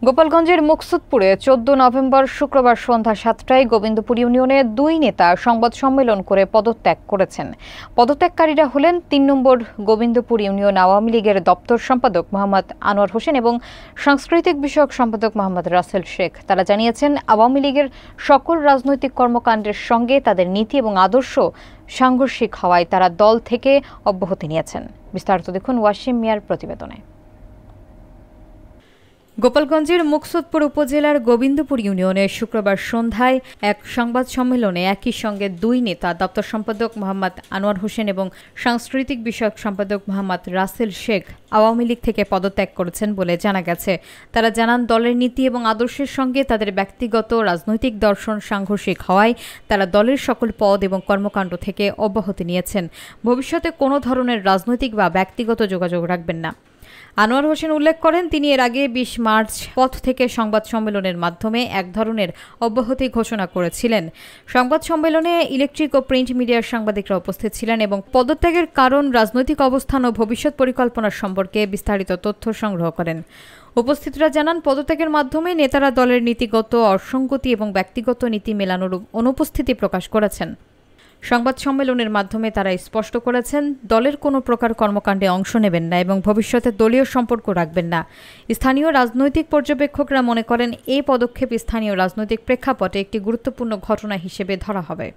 গোপালগঞ্জের মুকসুদপুরে 14 নভেম্বর শুক্রবার সন্ধ্যা 7টায় গোবিন্দপুর ইউনিয়নের 2 নেতা সংবাদ সম্মেলন করে পদত্যাগ করেছেন। পদত্যাগকারীরা হলেন 3 নম্বর গোবিন্দপুর ইউনিয়ন আওয়ামী লীগের দপ্তর সম্পাদক মোহাম্মদ আনোয়ার হোসেন এবং সাংস্কৃতিক বিষয়ক সম্পাদক মোহাম্মদ রাসেল শেখ। তারা জানিয়েছেন, আওয়ামী লীগের সকল রাজনৈতিক কর্মকাণ্ডের সঙ্গে তাদের নীতি এবং আদর্শ সাংঘর্ষিক হওয়ায় তারা দল থেকে অব্যাহতি নিয়েছেন। বিস্তারিত দেখুন ওয়াসিম মিয়ার প্রতিবেদনে। গোপালগঞ্জের মুকসুদপুর উপজেলার গোবিন্দপুর ইউনিয়নে শুক্রবার সন্ধ্যায় এক সংবাদ সম্মেলনে একই সঙ্গে 2 নেতা দপ্তর সম্পাদক মোহাম্মদ আনোয়ার হোসেন এবং সাংস্কৃতিক বিষয়ক সম্পাদক মোহাম্মদ রাসেল শেখ আওয়ামী লীগ থেকে পদত্যাগ করেছেন বলে জানা গেছে। তারা জানান, দলের নীতি এবং আদর্শের সঙ্গে তাদের ব্যক্তিগত রাজনৈতিক দর্শন সাংঘর্ষিক হওয়ায় তারা দলের সকল পদ এবং কর্মকাণ্ড থেকে অব্যাহতি নিয়েছেন। ভবিষ্যতে কোনো ধরনের রাজনৈতিক বা ব্যক্তিগত যোগাযোগ রাখবেন না। আনোয়ার হোসেন উল্লেখ করেন, তিনি এর আগে 20 মার্চ পথ থেকে সংবাদ সম্মেলনের মাধ্যমে এক ধরনের অব্যাহতি ঘোষণা করেছিলেন। সংবাদ সম্মেলনে ইলেকট্রিক ও প্রিন্ট মিডিয়ার সাংবাদিকরা উপস্থিত ছিলেন এবং পদত্যাগের কারণ, রাজনৈতিক অবস্থান ও ভবিষ্যৎ পরিকল্পনা সম্পর্কে বিস্তারিত তথ্য সংগ্রহ করেন। উপস্থিতরা জানান, পদত্যাগের মাধ্যমে নেতারা দলের নীতিগত অসঙ্গতি এবং ব্যক্তিগত নীতি মেলানোর অনুপস্থিতি প্রকাশ করেছেন। সংবাদ সম্মেলনের মাধ্যমে তারা স্পষ্ট করেছেন, দলের কোনো প্রকার কর্মকাণ্ডে অংশ নেবেন না এবং ভবিষ্যতে দলীয় সম্পর্ক রাখবেন না। স্থানীয় রাজনৈতিক পর্যবেক্ষকরা মনে করেন, এই পদক্ষেপ স্থানীয় রাজনৈতিক প্রেক্ষাপটে একটি গুরুত্বপূর্ণ ঘটনা হিসেবে ধরা হবে।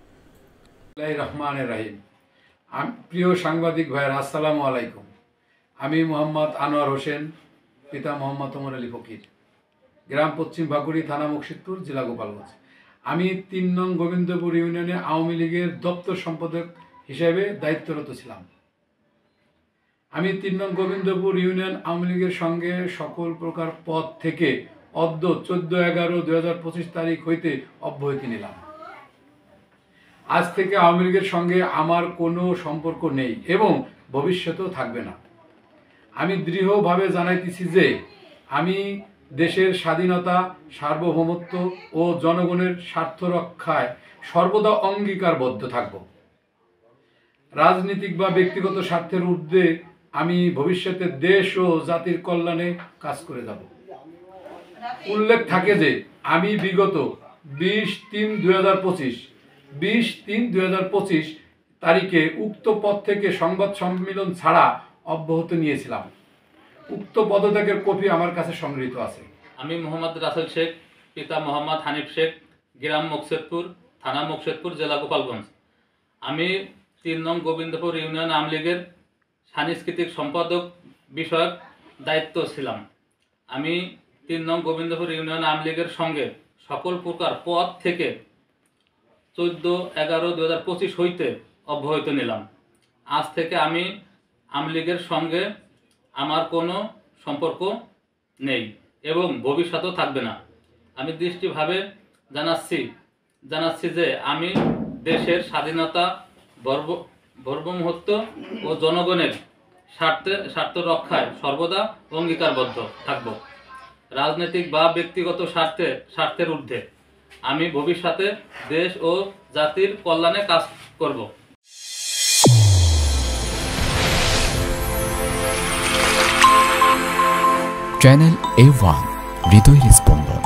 প্রিয় সাংবাদিক ভাইয়েরা, আসসালামু আলাইকুম। আমি মোহাম্মদ আনোয়ার হোসেন, পিতা মোহাম্মদ ওমর আলী ফকির, গ্রাম পশ্চিম ভাকুড়ি, থানা মুকসুদপুর, জেলা গোপালগঞ্জ। আমি 3 নং গোবিন্দপুর ইউনিয়নে আওয়ামী লীগের দপ্তর সম্পাদক হিসেবে দায়িত্বরত ছিলাম। আমি 3 নং গোবিন্দপুর ইউনিয়ন আওয়ামী লীগের সঙ্গে সকল প্রকার পদ থেকে অদ্য 14/11/2025 তারিখ হইতে অব্যাহতি নিলাম। আজ থেকে আওয়ামী লীগের সঙ্গে আমার কোনো সম্পর্ক নেই এবং ভবিষ্যতেও থাকবে না। আমি দৃঢ়ভাবে জানাইতেছি যে আমি দেশের স্বাধীনতা, সার্বভৌমত্ব ও জনগণের স্বার্থ রক্ষায় সর্বদা অঙ্গীকারবদ্ধ থাকব। রাজনৈতিক বা ব্যক্তিগত স্বার্থের ঊর্ধ্বে আমি ভবিষ্যতে দেশ ও জাতির কল্যাণে কাজ করে যাব। উল্লেখ থাকে যে আমি বিগত 20/3/2025 তারিখে উক্ত পদ থেকে সংবাদ সম্মেলন ছাড়া অব্যাহতি নিয়েছিলাম। উক্ত পদত্যাগের কপি আমার কাছে সংগৃহীত আছে। আমি মোহাম্মদ রাসেল শেখ, পিতা মোহাম্মদ হানিফ শেখ, গ্রাম মুকসুদপুর, থানা মুকসুদপুর, জেলা গোপালগঞ্জ। আমি 3 নং গোবিন্দপুর ইউনিয়ন আওয়ামী লীগের সাংস্কৃতিক সম্পাদক বিষয়ক দায়িত্ব ছিলাম। আমি 3 নং গোবিন্দপুর ইউনিয়ন আওয়ামী লীগের সঙ্গে সকল প্রকার পদ থেকে 14/11/2025 হইতে অব্যাহতি নিলাম। আজ থেকে আমি আওয়ামী লীগের সঙ্গে আমার কোনো সম্পর্ক নেই এবং ভবিষ্যতেও থাকবে না। আমি দৃষ্টিভাবে জানাচ্ছি যে আমি দেশের স্বাধীনতা, সার্বভৌমত্ব ও জনগণের স্বার্থ রক্ষায় সর্বদা অঙ্গীকারবদ্ধ থাকব। রাজনৈতিক বা ব্যক্তিগত স্বার্থের ঊর্ধ্বে আমি ভবিষ্যতে দেশ ও জাতির কল্যাণে কাজ করব। চ্যানেল A1 হৃদয়ের স্পন্দন।